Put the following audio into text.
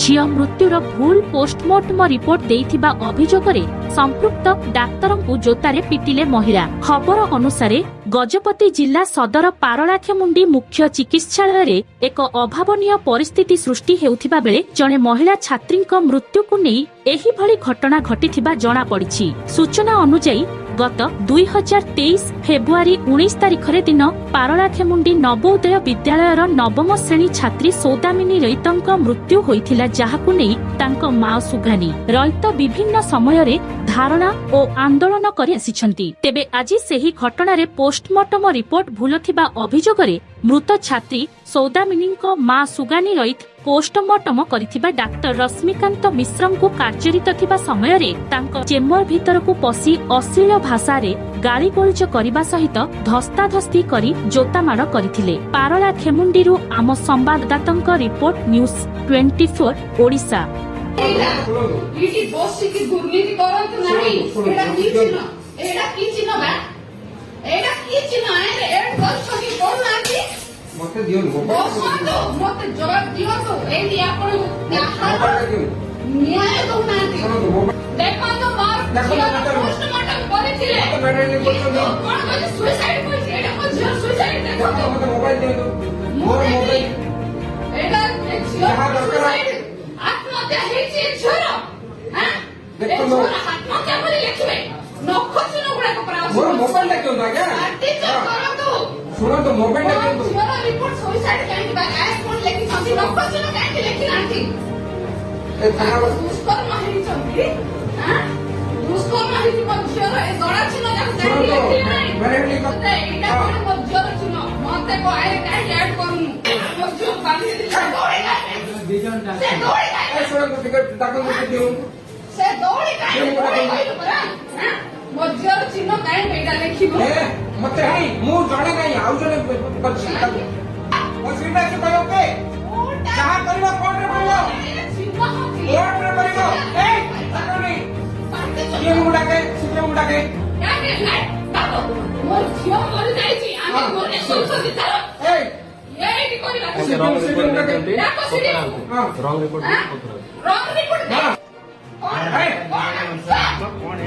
झियो मृत्युर भूल postmortem report देइथिबा अभियोगरे संपृक्त डाक्तरंकु जोतारे पिटिले महिला। खबर अनुसार गजपति जिला सदर पारलाखेमुंडी मुख्य चिकित्सालय एक अभावनीय परिस्थिति सृष्टि हेउथिबा बेले जणे महिला छात्रीक मृत्युकु नेई एही भली घटना घटिथिबा जणा पड़िछि। सूचना अनुसार गत 2023 फेब्रुआरी 19 तारिखरे दिन पारलाखेमुंडी नवोदय विद्यालयर नवम श्रेणी छात्री सौदामिनी रईतंक मृत्यु होइथिला, जाहाकु नेई तांक मां सुघानी रईत विभिन्न समयरे धारणा और आंदोलन करि आसिछंती। तेबे आज सेही घटनारे पोस्टमार्टम रिपोर्ट भूलथिबा अभियोगरे मृत छात्री सौदामिनीक मां सुगानी रईत पोस्टमार्टम करिथिबा डाक्टर रश्मिकांत मिश्रंकु कार्यरत थिबा समयरे तांक चेम्बर भितरकु पसी अश्लील भाषारे गाली गोलच करिबा सहित धस्ताधस्ती करी जोतामाड़ करिथिले। पारलाखेमुंडीरु आम संवाददातांक रिपोर्ट न्यूज 24 ओडिशा। मते दियो मते जवाब दियो तो एडी आपण न्याय दो नांती देखो तो मार पोस्टमार्टम करिथिले कोन कोन सुसाइड कोइछि एटा कोन सुसाइड देखो तो मते मोबाइल दियो मोर मोबाइल एटा सुसाइड आत्महत्या हेछि छोरा हां देखो आत्महत्या करि लेखिबे नखो सुनो गुडा को प्राव मोर मोबाइल क्यों लागा टीचर करो तो सुनो तो मोबाइल क्यों छोरा रिपोर्ट सुसाइड काहे बा आज कोन लेखि छथि नखो सुनो काहे लेखि नांती ए थाना दुष्कर माहिरी छथि हां दुष्कर माहिरी मध्यर ए गडा छिनो जाक काहे लेखि नाही माने लिखते एटा कोन मध्यर छिनो मते को आए काहे ऐड करू मध्य बांधी दौड़ेगा से दौड़ेगा ए सुनो टिकट दाखल कर दियो से दौड़ेगा हां मध्यर चिन्ह काहे बेटा लेखिबो ए मते हाई मु जणे नाही आउ जणे करछि मसीटा के कयो के कहा करबो कोन रे करबो कोन रे करबो ए ताकनी ये मुडा के सिटे मुडा के काके बाबू मोर झियो मरि जाईछि आमे मोरे संसदी तार ए एडी करिला रंग रिपोर्ट हां कौन